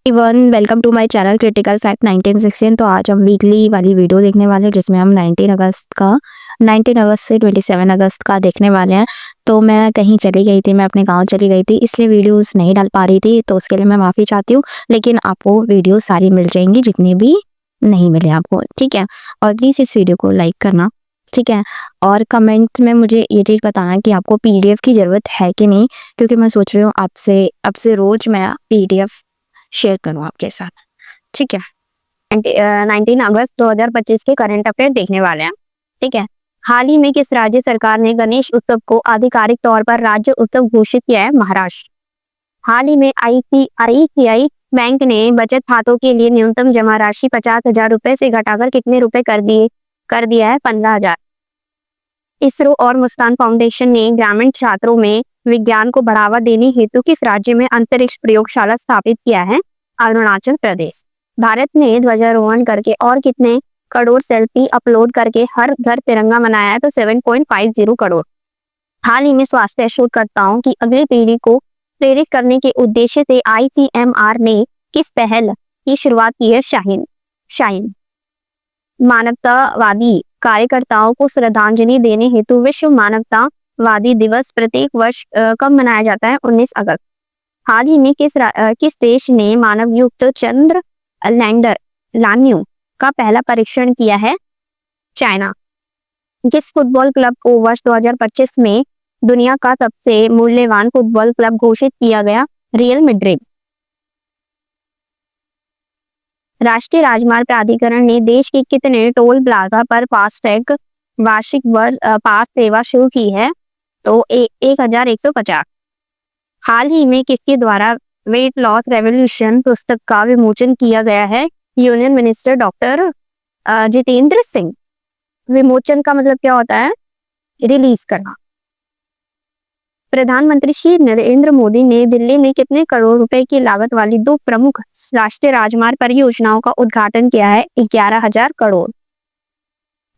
Everyone, welcome to my channel critical fact 1916। तो आज हम वीकली वाली वीडियो देखने वाले हैं जिसमें हम 19 अगस्त से 27 अगस्त का देखने वाले हैं। तो मैं कहीं चली गई थी, मैं अपने गांव चली गई थी, इसलिए वीडियोस नहीं डाल पा रही थी, तो उसके लिए मैं माफ़ी चाहती हूँ। लेकिन आपको वीडियो सारी मिल जाएंगी जितनी भी नहीं मिले आपको, ठीक है। और प्लीज़ इस वीडियो को लाइक करना, ठीक है। और कमेंट में मुझे ये चीज़ बताना कि आपको पीडीएफ की ज़रूरत है कि नहीं, क्योंकि मैं सोच रही हूँ आपसे अब से रोज़ मैं पीडीएफ शेयर करूँ आपके साथ, ठीक है। 19 अगस्त 2025 के करंट अफेयर देखने वाले हैं, ठीक है। हाल ही में किस राज्य सरकार ने गणेश उत्सव को आधिकारिक तौर पर राज्य उत्सव घोषित किया है? महाराष्ट्र। हाल ही में आईसीआईसीआई बैंक ने बचत खातों के लिए न्यूनतम जमा राशि 50,000 रुपए से घटाकर कितने रुपए कर दिया है? 15,000। इसरो और मुस्कान फाउंडेशन ने ग्रामीण छात्रों में विज्ञान को बढ़ावा देने हेतु किस राज्य में अंतरिक्ष प्रयोगशाला स्थापित किया है? अरुणाचल प्रदेश। भारत ने ध्वजारोहण करके और कितने करोड़ सेल्फी अपलोड करके हर घर तिरंगा मनाया है? तो 7.50 करोड़। हाल ही में स्वास्थ्य शोधकर्ताओं की अगली पीढ़ी को प्रेरित करने के उद्देश्य से आईसीएमआर ने किस पहल की शुरुआत की है? शाहीन। मानवतावादी कार्यकर्ताओं को श्रद्धांजलि देने हेतु विश्व मानवतावादी दिवस प्रत्येक वर्ष कब मनाया जाता है? 19 अगस्त। हाल ही में किस देश ने मानव युक्त चंद्र लैंडर लान्यू का पहला परीक्षण किया है? चाइना। किस फुटबॉल क्लब को वर्ष 2025 में दुनिया का सबसे मूल्यवान फुटबॉल क्लब घोषित किया गया? Real Madrid. राष्ट्रीय राजमार्ग प्राधिकरण ने देश के कितने टोल प्लाजा पर फास्टैग वार्षिक पास सेवा शुरू की है? तो 1150। हाल ही में किसके द्वारा वेट लॉस रेवोल्यूशन पुस्तक का विमोचन किया गया है? Union minister doctor Jitendra Singh. विमोचन का मतलब क्या होता है? रिलीज करना। प्रधानमंत्री श्री नरेंद्र मोदी ने दिल्ली में कितने करोड़ रुपए की लागत वाली 2 प्रमुख राष्ट्रीय राजमार्ग परियोजनाओं का उद्घाटन किया है? 11,000 करोड़।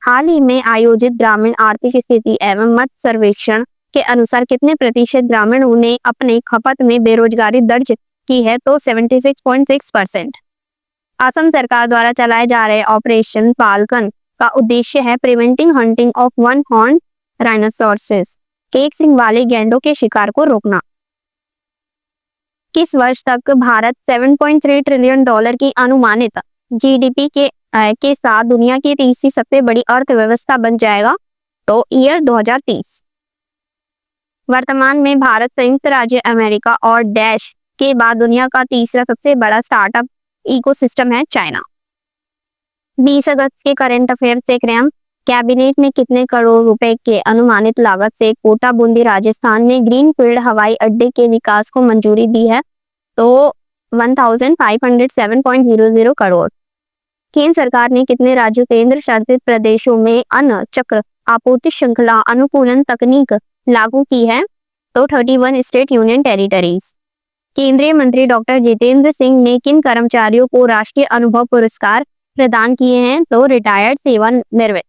हाल ही में आयोजित ग्रामीण आर्थिक स्थिति एवं मत सर्वेक्षण के अनुसार कितने प्रतिशत ग्रामीणों ने अपने खपत में बेरोजगारी दर्ज की है? तो 76.6%। असम सरकार द्वारा चलाए जा रहे ऑपरेशन फाल्कन का उद्देश्य है preventing hunting of one horn rhinoceroses, एक सिंग वाले गैंडों के शिकार को रोकना। किस वर्ष तक भारत 7.3 ट्रिलियन डॉलर की अनुमानित जीडीपी के साथ दुनिया की तीसरी सबसे बड़ी अर्थव्यवस्था बन जाएगा? तो ईयर 2030। वर्तमान में भारत संयुक्त राज्य अमेरिका और डैश के बाद दुनिया का तीसरा सबसे बड़ा स्टार्टअप इकोसिस्टम है चाइना। 20 अगस्त के करंट अफेयर देख रहे हैं हम। कैबिनेट ने कितने करोड़ रुपए के अनुमानित लागत से कोटा बूंदी राजस्थान में ग्रीनफील्ड हवाई अड्डे के विकास को मंजूरी दी है? तो 1507.00 करोड़। केंद्र सरकार ने कितने राज्यों केंद्र शासित प्रदेशों में अन्न चक्र आपूर्ति श्रृंखला अनुकूलन तकनीक लागू की है? तो 31 स्टेट यूनियन टेरिटरीज। केंद्रीय मंत्री डॉक्टर जितेंद्र सिंह ने किन कर्मचारियों को राष्ट्रीय अनुभव पुरस्कार प्रदान किए हैं? तो रिटायर्ड सेवानिवृत्त।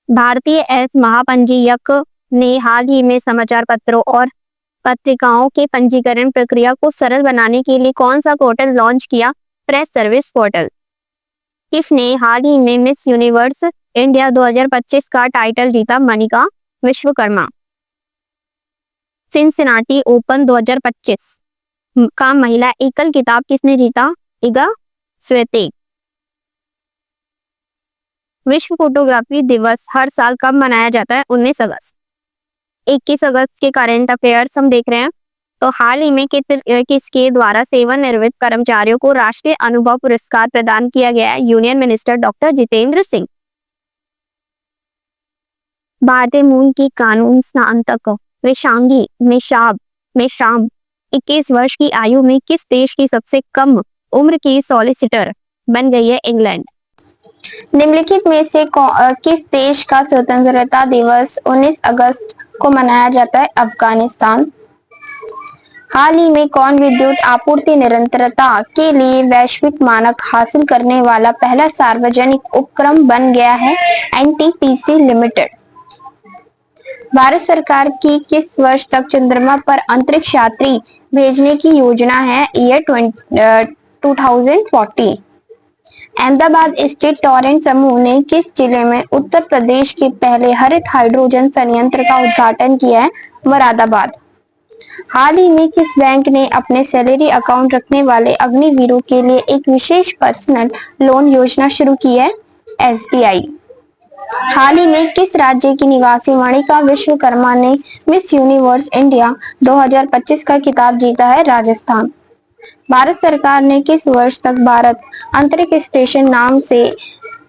भारतीय एस महापंजीयक ने हाल ही में समाचार पत्रों और पत्रिकाओं के पंजीकरण प्रक्रिया को सरल बनाने के लिए कौन सा पोर्टल लॉन्च किया? Press service portal. किसने हाल ही में मिस यूनिवर्स इंडिया 2025 का टाइटल जीता? मनिका विश्वकर्मा। सिंसिनाटी ओपन 2025 का महिला एकल खिताब किसने जीता? इगा स्वितेक। विश्व फोटोग्राफी दिवस हर साल कब मनाया जाता है? 19 अगस्त। 21 अगस्त के करंट अफेयर्स हम देख रहे हैं। तो हाल ही में किसके द्वारा सेवानिवृत्त कर्मचारियों को राष्ट्रीय अनुभव पुरस्कार प्रदान किया गया है? Union minister doctor Jitendra Singh. भारतीय मूल की कानून स्नातक वेशांगी मेश्राम 21 वर्ष की आयु में किस देश की सबसे कम उम्र की सॉलिसिटर बन गई है? इंग्लैंड। निम्नलिखित में से किस देश का स्वतंत्रता दिवस 19 अगस्त को मनाया जाता है? अफगानिस्तान। हाल ही में कौन विद्युत आपूर्ति निरंतरता के लिए वैश्विक मानक हासिल करने वाला पहला सार्वजनिक उपक्रम बन गया है? NTPC limited. भारत सरकार की किस वर्ष तक चंद्रमा पर अंतरिक्ष यात्री भेजने की योजना है? ईयर 2040। अहमदाबाद स्टेट टॉरेंट समूह ने किस जिले में उत्तर प्रदेश के पहले हरित हाइड्रोजन संयंत्र का उद्घाटन किया है? मुरादाबाद। हाल ही में किस बैंक ने अपने सैलरी अकाउंट रखने वाले अग्निवीरों के लिए एक विशेष पर्सनल लोन योजना शुरू की है? एसबीआई। हाल ही में किस राज्य की निवासी मणिका विश्वकर्मा ने मिस यूनिवर्स इंडिया 2025 का खिताब जीता है? राजस्थान। भारत सरकार ने किस वर्ष तक भारत अंतरिक्ष स्टेशन नाम से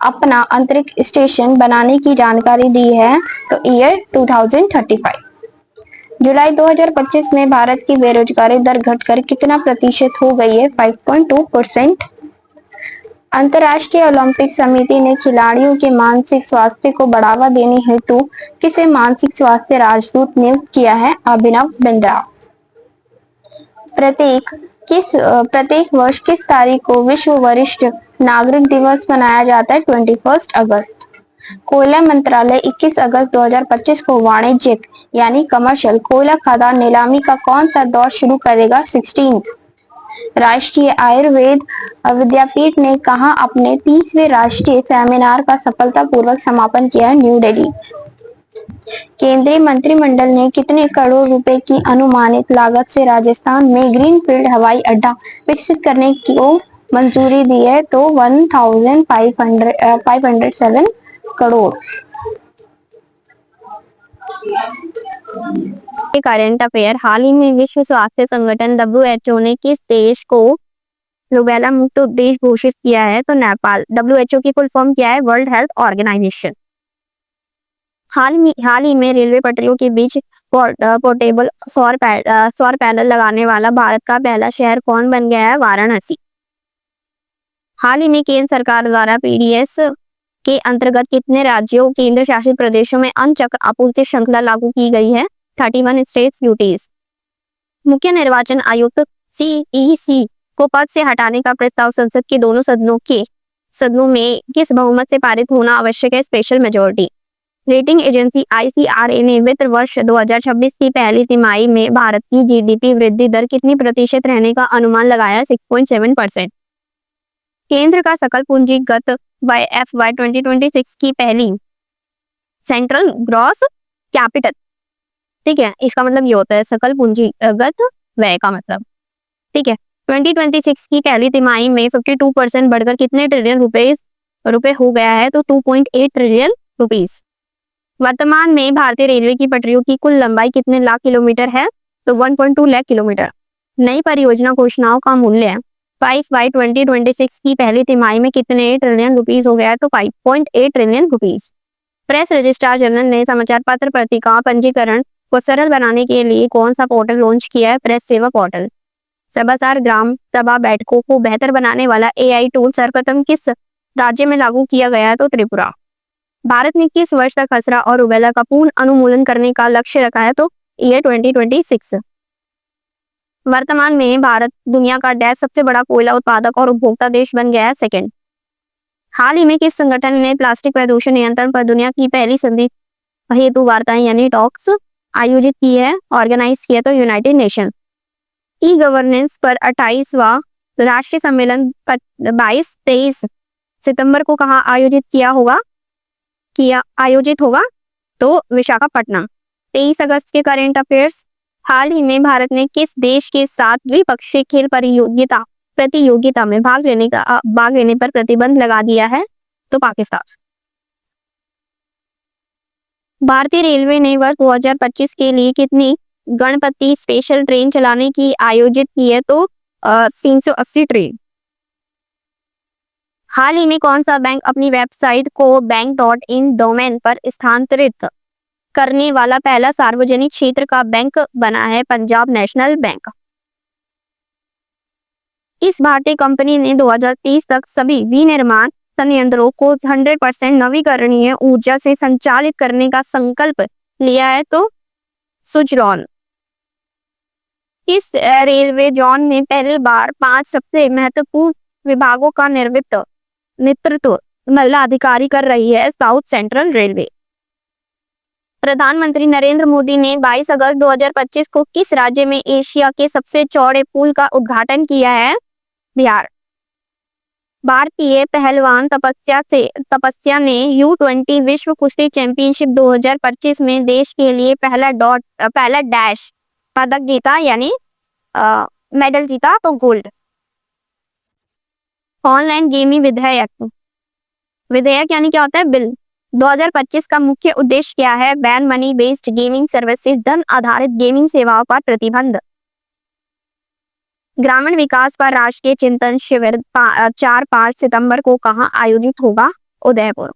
अपना अंतरिक्ष स्टेशन बनाने की जानकारी दी है? तो ईयर 2035। जुलाई 2025 में भारत की बेरोजगारी दर घटकर कितना प्रतिशत हो गई है? 5.2%। अंतर्राष्ट्रीय ओलंपिक समिति ने खिलाड़ियों के मानसिक स्वास्थ्य को बढ़ावा देने हेतु किसे मानसिक स्वास्थ्य राजदूत नियुक्त किया है? अभिनव बिंद्रा। प्रत्येक वर्ष किस तारीख को विश्व वरिष्ठ नागरिक दिवस मनाया जाता है? 21 अगस्त। कोयला मंत्रालय 21 अगस्त 2025 को वाणिज्यिक यानी कमर्शियल कोयला खदान नीलामी का कौन सा दौर शुरू करेगा? 16th। राष्ट्रीय आयुर्वेद विद्यापीठ ने कहा अपने 30वें राष्ट्रीय सेमिनार का सफलतापूर्वक समापन किया? न्यू दिल्ली। केंद्रीय मंत्रिमंडल ने कितने करोड़ रुपए की अनुमानित लागत से राजस्थान में ग्रीनफील्ड हवाई अड्डा विकसित करने को मंजूरी दी है? तो 1507 करोड़। Current affair. हाल ही में विश्व स्वास्थ्य संगठन WHO ने किस देश को रूबेला मुक्त देश घोषित किया है? तो नेपाल। WHO की फुल फॉर्म क्या है? World health organization. हाल ही में रेलवे पटरियों के बीच पोर्टेबल सौर पैनल लगाने वाला भारत का पहला शहर कौन बन गया है? वाराणसी। हाल ही में केंद्र सरकार द्वारा पीडीएस के अंतर्गत कितने राज्यों केंद्र शासित प्रदेशों में अन्न चक्र आपूर्ति श्रृंखला लागू की गई है? 31 स्टेट्स यूटीज। मुख्य निर्वाचन आयुक्त CEC को पद से हटाने का प्रस्ताव संसद के दोनों सदनों में किस बहुमत से पारित होना आवश्यक है? Special majority. Rating agency ICRA ने वित्त वर्ष 2026 की पहली तिमाही में भारत की GDP वृद्धि दर कितनी प्रतिशत रहने का अनुमान लगाया? 6.7%। केंद्र का सकल पूंजीगत FY 2026 की पहली सेंट्रल ग्रॉस कैपिटल, ठीक है, इसका मतलब ये होता है सकल पूंजीगत व्यय का मतलब, ठीक है। 2026 की पहली तिमाही में 52% बढ़कर कितने ट्रिलियन रुपए हो गया है? तो 2.8 ट्रिलियन रुपीस। वर्तमान में भारतीय रेलवे की पटरियों की कुल लंबाई कितने लाख किलोमीटर है? तो 1.2 लाख किलोमीटर। नई परियोजना घोषणाओं का मूल्य 5 2026 की पहली तिमाही में कितने ट्रिलियन रुपीस हो गया है? तो 5.8 trillion rupees. Press registrar general ने समाचार पत्र पत्रिका पंजीकरण को सरल बनाने के लिए कौन सा पोर्टल लॉन्च किया है? प्रेस सेवा पोर्टल। सभासार ग्राम सभा बैठकों को बेहतर बनाने वाला AI टूल सर्वप्रथम किस राज्य में लागू किया गया है? तो त्रिपुरा। भारत ने किस वर्ष तक खसरा और रूबेला का पूर्ण उन्मूलन करने का लक्ष्य रखा है? तो ईयर 2026। वर्तमान में भारत दुनिया का डैश सबसे बड़ा कोयला उत्पादक और उपभोक्ता देश बन गया है? सेकंड। हाल ही में किस संगठन ने प्लास्टिक प्रदूषण नियंत्रण पर दुनिया की पहली संधि हेतु वार्ताएं यानी टॉक्स आयोजित की है, ऑर्गेनाइज किया? तो यूनाइटेड नेशन। ई गवर्नेंस पर 28वां राष्ट्रीय सम्मेलन 22-23 सितंबर को कहाँ आयोजित होगा? तो विशाखापट्टनम। 23 अगस्त के करंट अफेयर्स। हाल ही में भारत ने किस देश के साथ द्विपक्षीय खेल प्रतियोगिता में भाग लेने पर प्रतिबंध लगा दिया है? तो पाकिस्तान। भारतीय रेलवे ने वर्ष 2025 के लिए कितनी गणपति स्पेशल ट्रेन चलाने की आयोजित की है? तो 380 ट्रेन। हाल ही में कौन सा बैंक अपनी वेबसाइट को bank.in डोमेन पर स्थानांतरित करने वाला पहला सार्वजनिक क्षेत्र का बैंक बना है? Punjab national bank. इस भारतीय कंपनी ने 2030 तक सभी विनिर्माण संयंत्रों को 100% नवीकरणीय ऊर्जा से संचालित करने का संकल्प लिया है? तो सुजलॉन। इस रेलवे जोन में पहली बार 5 सबसे महत्वपूर्ण विभागों का नेतृत्व महिला अधिकारी कर रही है? South central railway. प्रधानमंत्री नरेंद्र मोदी ने 22 अगस्त 2025 को किस राज्य में एशिया के सबसे चौड़े पुल का उद्घाटन किया है? बिहार। भारतीय पहलवान तपस्या ने U20 विश्व कुश्ती चैंपियनशिप 2025 में देश के लिए पहला डैश पदक जीता, यानी मेडल जीता, तो गोल्ड। ऑनलाइन गेमिंग विधेयक यानी क्या होता है? बिल 2025 का मुख्य उद्देश्य क्या है? Ban money based gaming services, धन आधारित गेमिंग सेवाओं पर प्रतिबंध। ग्रामीण विकास पर राष्ट्रीय चिंतन शिविर 4-5 सितंबर को कहां आयोजित होगा? उदयपुर।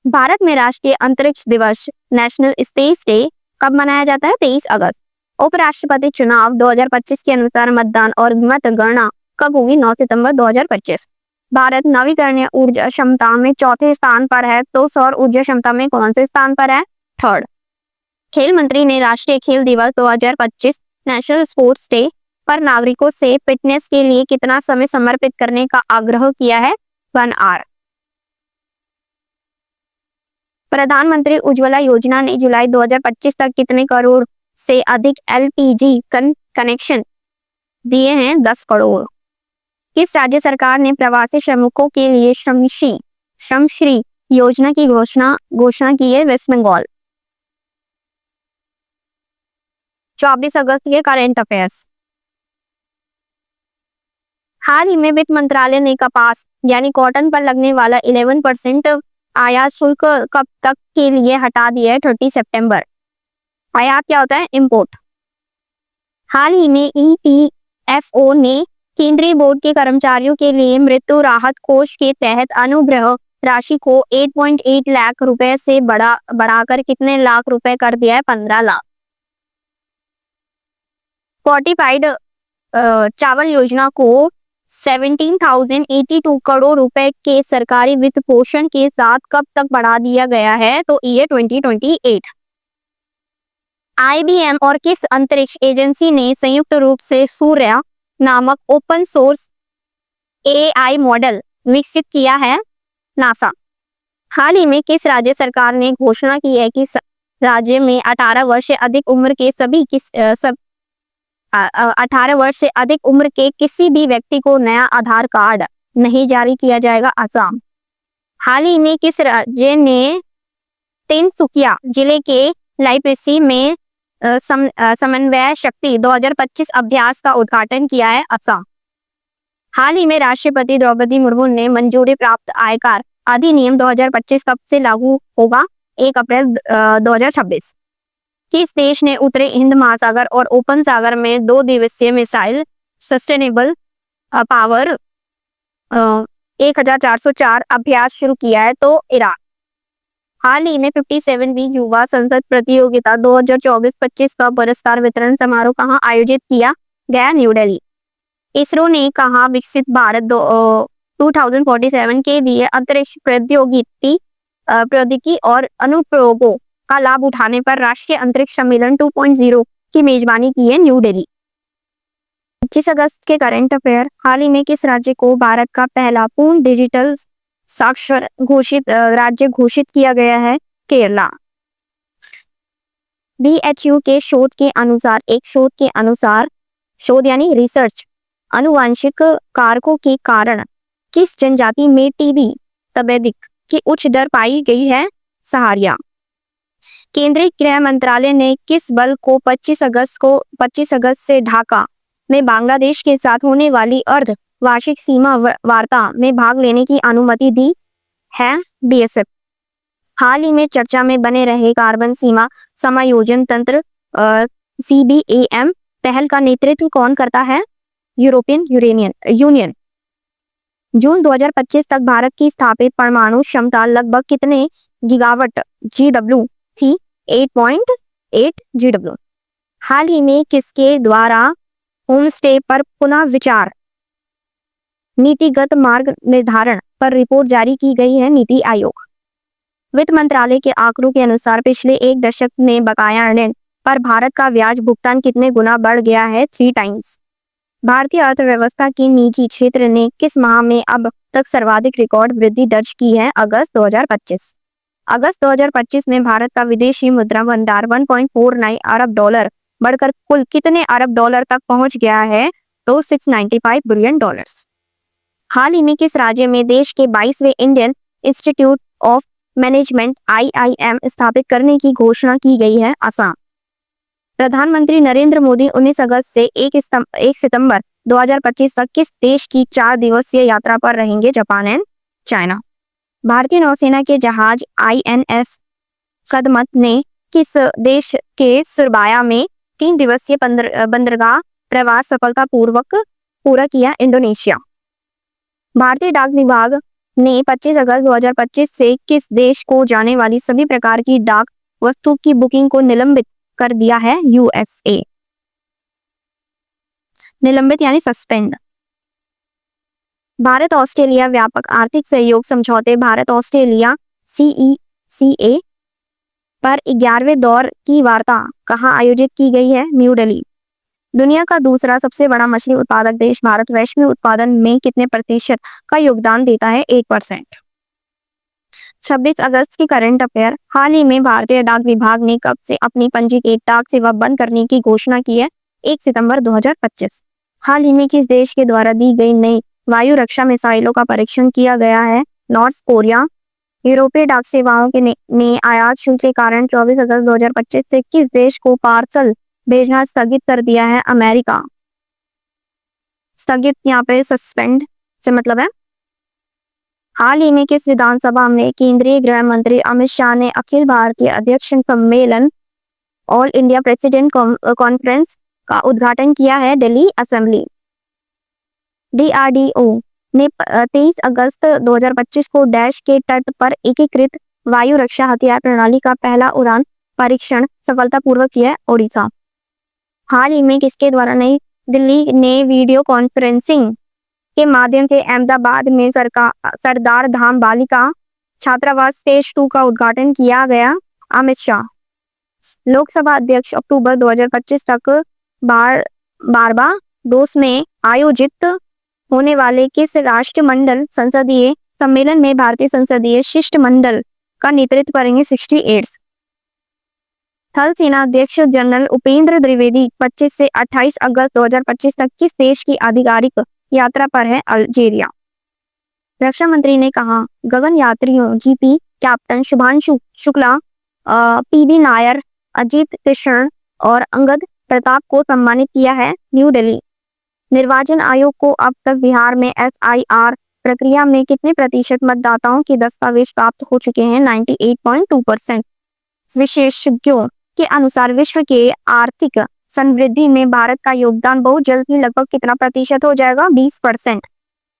भारत में राष्ट्रीय अंतरिक्ष दिवस नेशनल स्पेस डे कब मनाया जाता है? 23 अगस्त। उपराष्ट्रपति चुनाव 2025 के अनुसार मतदान और मतगणना कब होगी? 9 सितंबर 2025। भारत नवीकरणीय ऊर्जा क्षमता में चौथे स्थान पर है, तो सौर ऊर्जा क्षमता में कौन से स्थान पर है? 3rd। खेल मंत्री ने राष्ट्रीय खेल दिवस 2025 नेशनल स्पोर्ट्स डे पर नागरिकों से फिटनेस के लिए कितना समय समर्पित करने का आग्रह किया है? 1 आवर। प्रधानमंत्री उज्ज्वला योजना ने जुलाई 2025 तक कितने करोड़ से अधिक LPG कनेक्शन दिए हैं? 10 करोड़। किस राज्य सरकार ने प्रवासी श्रमिकों के लिए श्रमश्री योजना की घोषणा की है? वेस्ट बंगाल। 24 अगस्त के करंट अफेयर्स। हाल ही में वित्त मंत्रालय ने कपास यानी कॉटन पर लगने वाला 11% आयात शुल्क कब तक के लिए हटा दिया है? 30 सितंबर। आयात क्या होता है? इंपोर्ट। हाल ही में EPFO ने केंद्रीय बोर्ड के कर्मचारियों के लिए मृत्यु राहत कोष के तहत अनुग्रह राशि को 8.8 लाख रुपए से बढ़ाकर कितने लाख रुपए कर दिया है? 15 लाख। फोर्टिफाइड चावल योजना को 17,082 करोड़ रुपए के सरकारी वित्त पोषण के साथ कब तक बढ़ा दिया गया है? तो ईयर 2028। IBM और किस अंतरिक्ष एजेंसी ने संयुक्त रूप से सूर्य नामक ओपन सोर्स AI मॉडल विकसित किया है? नासा। हाल ही में किस राज्य सरकार ने घोषणा की है कि राज्य में 18 वर्ष से अधिक उम्र के 18 वर्ष से अधिक उम्र के किसी भी व्यक्ति को नया आधार कार्ड नहीं जारी किया जाएगा? असम। हाल ही में किस राज्य ने तिनसुकिया जिले के लाइपेसी में समन्वय शक्ति 2025 अभ्यास का उद्घाटन किया है? असम। हाल ही में राष्ट्रपति द्रौपदी मुर्मू ने मंजूरी प्राप्त आयकर अधिनियम 2025 कब से लागू होगा? 1 अप्रैल 2026। किस देश ने उत्तरी हिंद महासागर और ओपन सागर में 2 दिवसीय मिसाइल सस्टेनेबल पावर 1404 अभ्यास शुरू किया है? तो ईरान। हाल ही में 57वीं युवा संसद प्रतियोगिता 2024-25 का पुरस्कार वितरण समारोह कहां आयोजित किया गया? न्यू दिल्ली। इसरो ने कहा विकसित भारत 2047 के लिए अंतरिक्ष प्रौद्योगिकी और अनुप्रयोगों का लाभ उठाने पर राष्ट्रीय अंतरिक्ष सम्मेलन 2.0 की मेजबानी की है? न्यू दिल्ली। 25 अगस्त के करंट अफेयर। हाल ही में किस राज्य को भारत का पहला पूर्ण डिजिटल साक्षर राज्य घोषित किया गया है? केरला। BHU के शोध के अनुसार शोध यानी रिसर्च आनुवंशिक कारकों के कारण किस जनजाति में टीबी तपेदिक की उच्च दर पाई गई है? सहारिया। केंद्रीय गृह मंत्रालय ने किस बल को 25 अगस्त से ढाका में बांग्लादेश के साथ होने वाली अर्ध वार्षिक सीमा वार्ता में भाग लेने की अनुमति दी है? BSF। हाल ही में चर्चा में बने रहे कार्बन सीमा समायोजन तंत्र CBAM पहल का नेतृत्व कौन करता है? European union. जून 2025 तक भारत की स्थापित परमाणु क्षमता लगभग कितने गीगावाट GW थी? 8.8 GW। हाल ही में किसके द्वारा होम स्टे पर पुनः विचार नीतिगत मार्ग निर्धारण पर रिपोर्ट जारी की गई है? नीति आयोग। वित्त मंत्रालय के आंकड़ों के अनुसार पिछले 1 दशक में बकाया ऋण पर भारत का ब्याज भुगतान कितने गुना बढ़ गया है? 3 टाइम्स। भारतीय अर्थव्यवस्था के निजी क्षेत्र ने किस माह में अब तक सर्वाधिक रिकॉर्ड वृद्धि दर्ज की है? अगस्त 2025। अगस्त 2025 में भारत का विदेशी मुद्रा भंडार 1.49 अरब डॉलर बढ़कर कुल कितने अरब डॉलर तक पहुंच गया है? तो 695 बिलियन डॉलर्स। हाल ही में किस राज्य में देश के 22वें Indian institute of management IIM स्थापित करने की घोषणा की गई है? असम। प्रधानमंत्री नरेंद्र मोदी 19 अगस्त से 1 सितंबर 2025 तक किस देश की 4 दिवसीय यात्रा पर रहेंगे? Japan and China. भारतीय नौसेना के जहाज INS कदमत ने किस देश के सुरबाया में 3 दिवसीय बंदरगाह प्रवास सफलतापूर्वक पूरा किया? इंडोनेशिया। भारतीय डाक विभाग ने 25 अगस्त 2025 से किस देश को जाने वाली सभी प्रकार की डाक वस्तु की बुकिंग को निलंबित कर दिया है? USA। निलंबित यानी सस्पेंड। भारत ऑस्ट्रेलिया व्यापक आर्थिक सहयोग समझौते भारत ऑस्ट्रेलिया CECA पर 11वें दौर की वार्ता कहाँ आयोजित की गई है? न्यू दिल्ली। दुनिया का दूसरा सबसे बड़ा मछली उत्पादक देश भारत वैश्विक उत्पादन में कितने प्रतिशत का योगदान देता है? 1%। 26 अगस्त की करंट अफेयर। हाल ही में भारतीय डाक विभाग ने कब से अपनी पंजीकृत डाक सेवा बंद करने की घोषणा की है? 1 सितंबर 2025। हाल ही में किस देश के द्वारा दी गई नई वायु रक्षा मिसाइलों का परीक्षण किया गया है? North Korea. यूरोपीय डाक सेवाओं के ने आयात शुल्क के कारण 24 अगस्त 2025 से किस देश को पार्सल भेजना स्थगित कर दिया है? अमेरिका। स्थगित यहाँ पे सस्पेंड से मतलब है। हाल ही में किस विधानसभा में केंद्रीय गृह मंत्री अमित शाह ने अखिल भारतीय अध्यक्ष सम्मेलन ऑल इंडिया प्रेसिडेंट कॉन्फ्रेंस का उद्घाटन किया है? दिल्ली असेंबली। DRDO ने 23 अगस्त 2025 को डैश के तट पर एकीकृत वायु रक्षा हथियार प्रणाली का पहला उड़ान परीक्षण सफलतापूर्वक किया? ओडिशा। हाल ही में किसके द्वारा नई दिल्ली ने वीडियो कॉन्फ्रेंसिंग के माध्यम से अहमदाबाद में सरदार धाम बालिका छात्रावास फेज 2 का उद्घाटन किया गया? अमित शाह। लोकसभा अध्यक्ष अक्टूबर 2025 तक बारबाडोस में आयोजित होने वाले किस राष्ट्रमंडल संसदीय सम्मेलन में भारतीय संसदीय शिष्टमंडल का नेतृत्व करेंगे? 68। थल सेना अध्यक्ष जनरल उपेंद्र द्विवेदी 25 से 28 अगस्त 2025 तक किस देश की आधिकारिक यात्रा पर है? अल्जीरिया। रक्षा मंत्री ने कहा गगन यात्रियों GP captain Shubhanshu Shukla, PB Nair, Ajit Krishna और अंगद प्रताप को सम्मानित किया है? न्यू दिल्ली। निर्वाचन आयोग को अब तक बिहार में SIR प्रक्रिया में कितने प्रतिशत मतदाताओं के दस्तावेज प्राप्त हो चुके हैं? 98.2%। विशेषज्ञों के अनुसार विश्व के आर्थिक समृद्धि में भारत का योगदान बहुत जल्द ही लगभग कितना प्रतिशत हो जाएगा? 20%।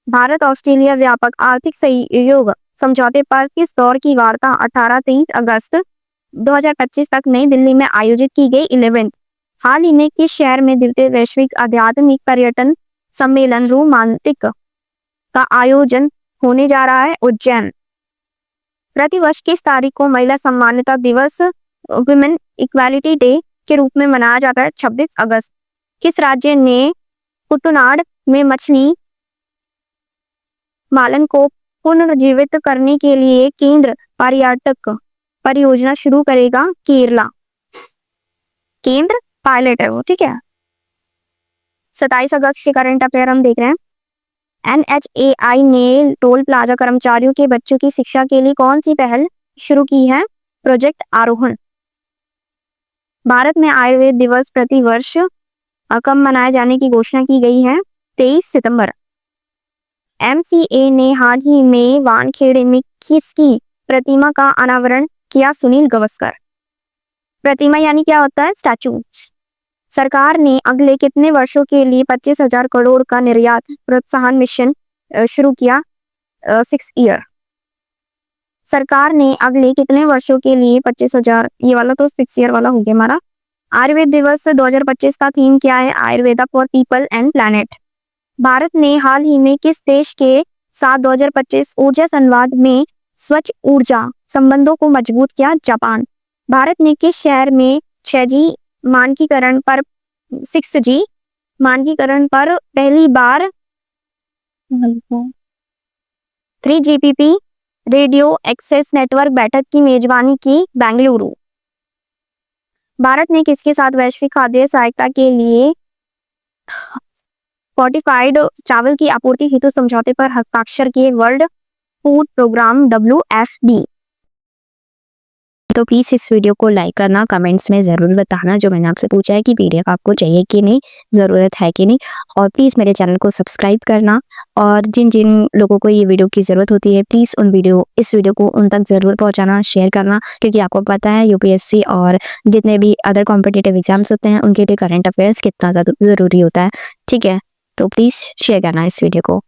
भारत ऑस्ट्रेलिया व्यापक आर्थिक सहयोग समझौते पर किस दौर की वार्ता 18-23 अगस्त 2025 तक नई दिल्ली में आयोजित की गई? 11। हाल ही में किस शहर में द्वितीय वैश्विक आध्यात्मिक पर्यटन सम्मेलन रोमांटिक का आयोजन होने जा रहा है? उज्जैन। प्रतिवर्ष किस तारीख को महिला सम्मानता दिवस वुमेन इक्वालिटी डे के रूप में मनाया जाता है? 26 अगस्त। किस राज्य ने कुटनाड में मछली पालन को पुनर्जीवित करने के लिए केंद्र पर्यटक परियोजना शुरू करेगा? केरला। केंद्र पायलट है वो, ठीक है। 27 अगस्त के करंट अफेयर हम देख रहे हैं। NHAI ने टोल प्लाजा कर्मचारियों के बच्चों की शिक्षा के लिए कौन सी पहल शुरू की है? प्रोजेक्ट आरोहण। भारत में आयुर्वेद दिवस प्रति वर्ष कब मनाए जाने की घोषणा की गई है? 23 सितंबर। MCA ने हाल ही में वानखेड़े में किसकी प्रतिमा का अनावरण किया? सुनील गावस्कर। प्रतिमा यानी क्या होता है? स्टैचू। सरकार ने अगले कितने वर्षों के लिए 25,000 करोड़ का निर्यात प्रोत्साहन मिशन शुरू किया? 6 ईयर। सरकार ने अगले कितने वर्षों के लिए 25,000, ये वाला तो 6 ईयर वाला हो गया हमारा। आयुर्वेद दिवस 2025 का थीम क्या है? Ayurveda for people and planet. Bharat ने हाल ही में किस देश के साथ 2025 ऊर्जा संवाद में स्वच्छ ऊर्जा संबंधों को मजबूत किया? जापान। भारत ने किस शहर में 6G मानकीकरण पर 6G मानकीकरण पर पहली बार 3GPP रेडियो एक्सेस नेटवर्क बैठक की मेजबानी की बेंगलुरु। भारत ने किसके साथ वैश्विक खाद्य सहायता के लिए फोर्टिफाइड चावल की आपूर्ति हेतु समझौते पर हस्ताक्षर किए? World food programme WFP। तो प्लीज़ इस वीडियो को लाइक करना, कमेंट्स में ज़रूर बताना जो मैंने आपसे पूछा है कि पीडीएफ आपको चाहिए कि नहीं, ज़रूरत है कि नहीं, और प्लीज़ मेरे चैनल को सब्सक्राइब करना। और जिन जिन लोगों को ये वीडियो की ज़रूरत होती है प्लीज़ इस वीडियो को उन तक ज़रूर पहुंचाना, शेयर करना, क्योंकि आपको पता है यूपीएससी और जितने भी अदर कॉम्पिटिटिव एग्जाम्स होते हैं उनके लिए करंट अफेयर्स कितना ज़्यादा ज़रूरी होता है। ठीक है, तो प्लीज़ शेयर करना इस वीडियो को।